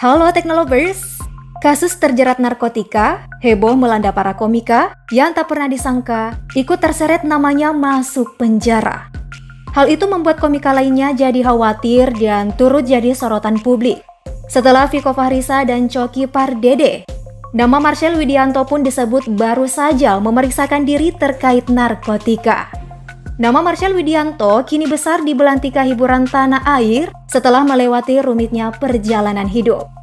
Halo Teknolovers, kasus terjerat narkotika, heboh melanda para komika yang tak pernah disangka ikut terseret namanya masuk penjara. Hal itu membuat komika lainnya jadi khawatir dan turut jadi sorotan publik. Setelah Viko Fahrisa dan Coki Pardede, nama Marcel Widianto pun disebut baru saja memeriksakan diri terkait narkotika. Nama Marcel Widianto kini besar di belantika hiburan tanah air setelah melewati rumitnya perjalanan hidup.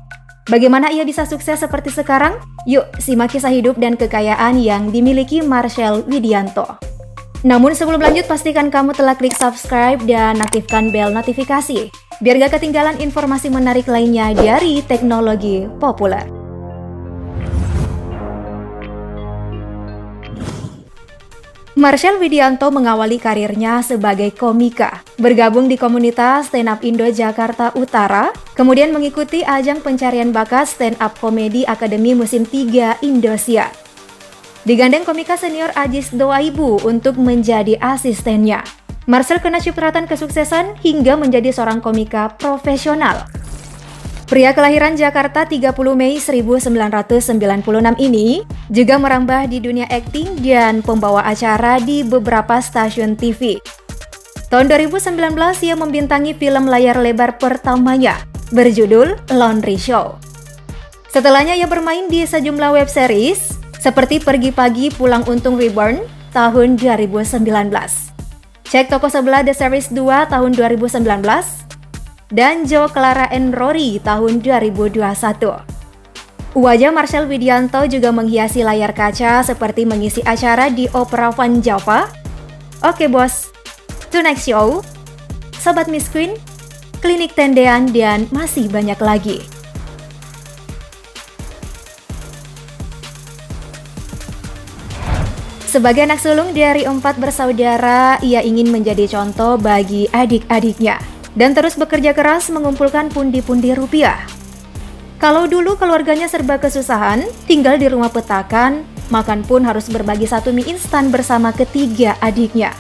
Bagaimana ia bisa sukses seperti sekarang? Yuk simak kisah hidup dan kekayaan yang dimiliki Marcel Widianto. Namun sebelum lanjut, pastikan kamu telah klik subscribe dan aktifkan bel notifikasi biar gak ketinggalan informasi menarik lainnya dari teknologi populer. Marcel Widianto mengawali karirnya sebagai komika, bergabung di komunitas Stand Up Indo Jakarta Utara, kemudian mengikuti ajang pencarian bakat Stand Up Comedy Academy musim 3 Indosiar. Digandeng komika senior Ajis Doaibu untuk menjadi asistennya, Marcel kena cipratan kesuksesan hingga menjadi seorang komika profesional. Pria kelahiran Jakarta 30 Mei 1996 ini juga merambah di dunia akting dan pembawa acara di beberapa stasiun TV. Tahun 2019 ia membintangi film layar lebar pertamanya berjudul Laundry Show. Setelahnya ia bermain di sejumlah web series seperti Pergi Pagi Pulang Untung Reborn tahun 2019. Cek toko sebelah The Series 2 tahun 2019. Dan Jo, Clara and Rory tahun 2021. Wajah Marcel Widianto juga menghiasi layar kaca seperti mengisi acara di Opera Van Java, Oke Bos, Tonight Show, Sobat Miss Queen, Klinik Tendean, dan masih banyak lagi. Sebagai anak sulung dari 4 bersaudara, ia ingin menjadi contoh bagi adik-adiknya dan terus bekerja keras mengumpulkan pundi-pundi rupiah. Kalau dulu keluarganya serba kesusahan, tinggal di rumah petakan, makan pun harus berbagi satu mie instan bersama ketiga adiknya.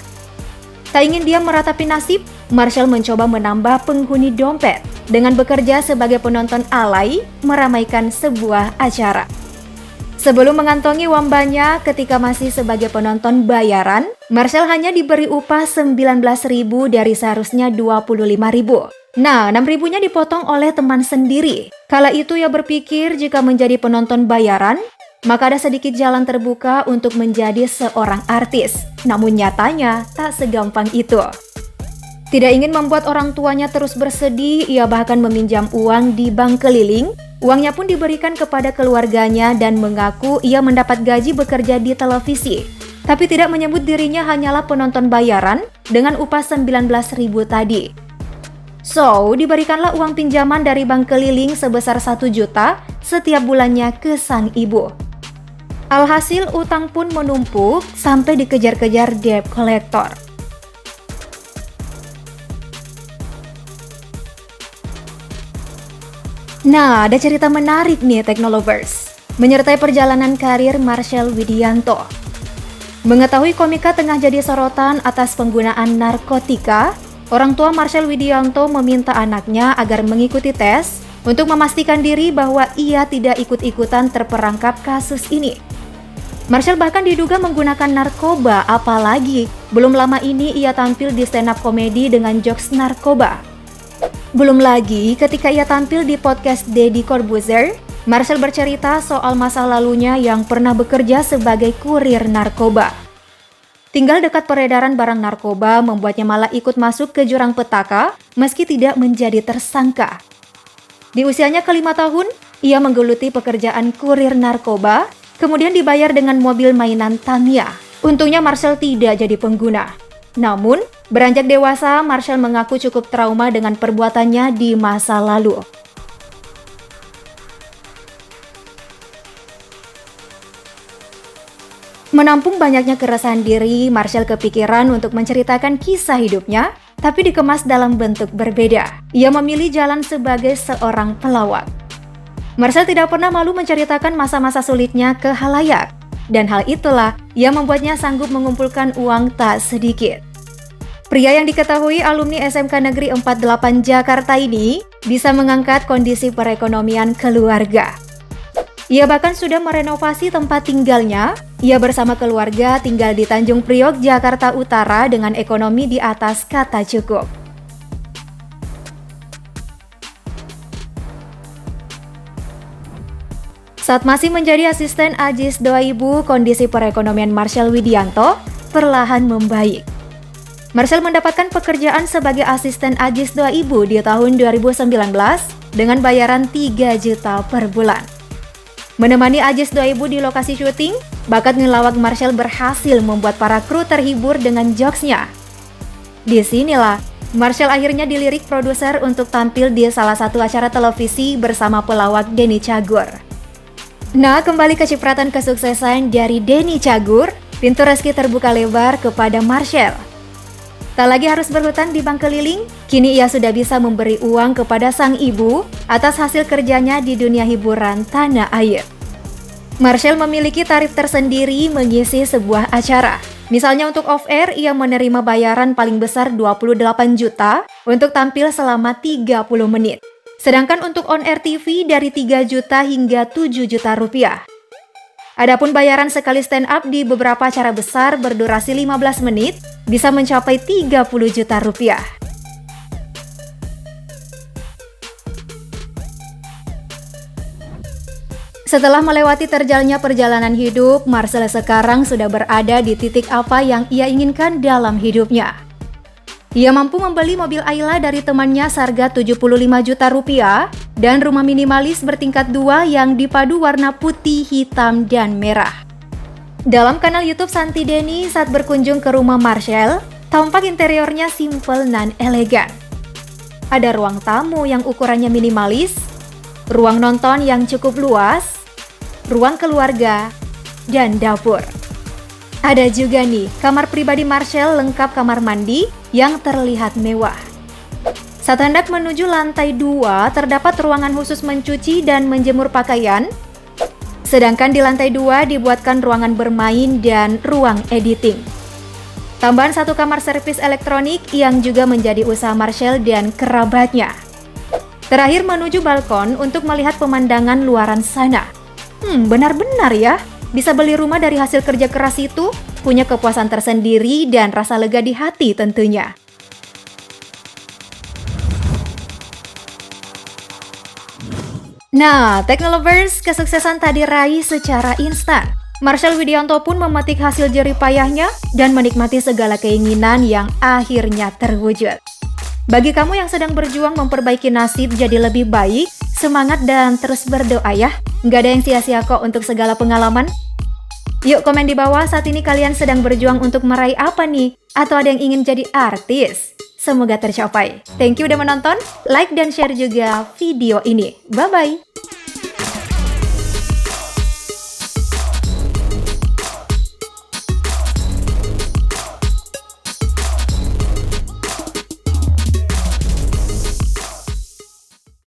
Tak ingin dia meratapi nasib, Marcel mencoba menambah penghuni dompet dengan bekerja sebagai penonton alay meramaikan sebuah acara. Sebelum mengantongi uang banyak ketika masih sebagai penonton bayaran, Marcel hanya diberi upah 19.000 dari seharusnya 25.000. Nah, 6.000-nya dipotong oleh teman sendiri. Kala itu ia berpikir jika menjadi penonton bayaran, maka ada sedikit jalan terbuka untuk menjadi seorang artis. Namun nyatanya tak segampang itu. Tidak ingin membuat orang tuanya terus bersedih, ia bahkan meminjam uang di bank keliling. Uangnya pun diberikan kepada keluarganya dan mengaku ia mendapat gaji bekerja di televisi. Tapi tidak menyebut dirinya hanyalah penonton bayaran dengan upah 19.000 tadi. So, diberikanlah uang pinjaman dari bank keliling sebesar 1 juta setiap bulannya ke sang ibu. Alhasil utang pun menumpuk sampai dikejar-kejar debt collector. Nah, ada cerita menarik nih Teknolovers, menyertai perjalanan karir Marcel Widianto. Mengetahui komika tengah jadi sorotan atas penggunaan narkotika, orang tua Marcel Widianto meminta anaknya agar mengikuti tes untuk memastikan diri bahwa ia tidak ikut-ikutan terperangkap kasus ini. Marcel bahkan diduga menggunakan narkoba, apalagi belum lama ini ia tampil di stand up komedi dengan jokes narkoba. Belum lagi ketika ia tampil di podcast Deddy Corbuzier, Marcel bercerita soal masa lalunya yang pernah bekerja sebagai kurir narkoba. Tinggal dekat peredaran barang narkoba membuatnya malah ikut masuk ke jurang petaka meski tidak menjadi tersangka. Di usianya ke-5 tahun, ia menggeluti pekerjaan kurir narkoba, kemudian dibayar dengan mobil mainan Tamiya. Untungnya Marcel tidak jadi pengguna. Namun, beranjak dewasa, Marcel mengaku cukup trauma dengan perbuatannya di masa lalu. Menampung banyaknya keresahan diri, Marcel kepikiran untuk menceritakan kisah hidupnya, tapi dikemas dalam bentuk berbeda. Ia memilih jalan sebagai seorang pelawak. Marcel tidak pernah malu menceritakan masa-masa sulitnya ke khalayak. Dan hal itulah yang membuatnya sanggup mengumpulkan uang tak sedikit. Pria yang diketahui alumni SMK Negeri 48 Jakarta ini bisa mengangkat kondisi perekonomian keluarga. Ia bahkan sudah merenovasi tempat tinggalnya. Ia bersama keluarga tinggal di Tanjung Priok, Jakarta Utara dengan ekonomi di atas kata cukup. Saat masih menjadi asisten Ajis Doaibu, kondisi perekonomian Marcel Widianto perlahan membaik. Marcel mendapatkan pekerjaan sebagai asisten Ajis Doaibu di tahun 2019 dengan bayaran 3 juta per bulan. Menemani Ajis Doaibu di lokasi syuting, bakat ngelawak Marcel berhasil membuat para kru terhibur dengan jokesnya. Disinilah, Marcel akhirnya dilirik produser untuk tampil di salah satu acara televisi bersama pelawak Denny Cagur. Nah, kembali ke cipratan kesuksesan dari Denny Cagur, pintu rezeki terbuka lebar kepada Marcel. Tak lagi harus berhutang di bank keliling, kini ia sudah bisa memberi uang kepada sang ibu atas hasil kerjanya di dunia hiburan tanah air. Marcel memiliki tarif tersendiri mengisi sebuah acara. Misalnya untuk off-air, ia menerima bayaran paling besar 28 juta untuk tampil selama 30 menit. Sedangkan untuk on-air TV dari 3 juta hingga 7 juta rupiah. Adapun bayaran sekali stand up di beberapa acara besar berdurasi 15 menit bisa mencapai 30 juta rupiah. Setelah melewati terjalnya perjalanan hidup, Marcel sekarang sudah berada di titik apa yang ia inginkan dalam hidupnya. Ia mampu membeli mobil Ayla dari temannya seharga 75 juta rupiah dan rumah minimalis bertingkat 2 yang dipadu warna putih, hitam, dan merah. Dalam kanal YouTube Santi Denny saat berkunjung ke rumah Marcel, tampak interiornya simple dan elegan. Ada ruang tamu yang ukurannya minimalis, ruang nonton yang cukup luas, ruang keluarga, dan dapur. Ada juga nih, kamar pribadi Marcel lengkap kamar mandi yang terlihat mewah. Saat hendak menuju lantai 2, terdapat ruangan khusus mencuci dan menjemur pakaian. Sedangkan di lantai 2 dibuatkan ruangan bermain dan ruang editing. Tambahan satu kamar servis elektronik yang juga menjadi usaha Marcel dan kerabatnya. Terakhir menuju balkon untuk melihat pemandangan luaran sana. Benar-benar ya. Bisa beli rumah dari hasil kerja keras itu, punya kepuasan tersendiri dan rasa lega di hati tentunya. Nah, Teknolovers, kesuksesan tak diraih secara instan. Marcel Widianto pun memetik hasil jerih payahnya dan menikmati segala keinginan yang akhirnya terwujud. Bagi kamu yang sedang berjuang memperbaiki nasib jadi lebih baik, semangat dan terus berdoa ya. Nggak ada yang sia-sia kok untuk segala pengalaman. Yuk komen di bawah saat ini kalian sedang berjuang untuk meraih apa nih? Atau ada yang ingin jadi artis? Semoga tercapai. Thank you udah menonton, like dan share juga video ini. Bye-bye!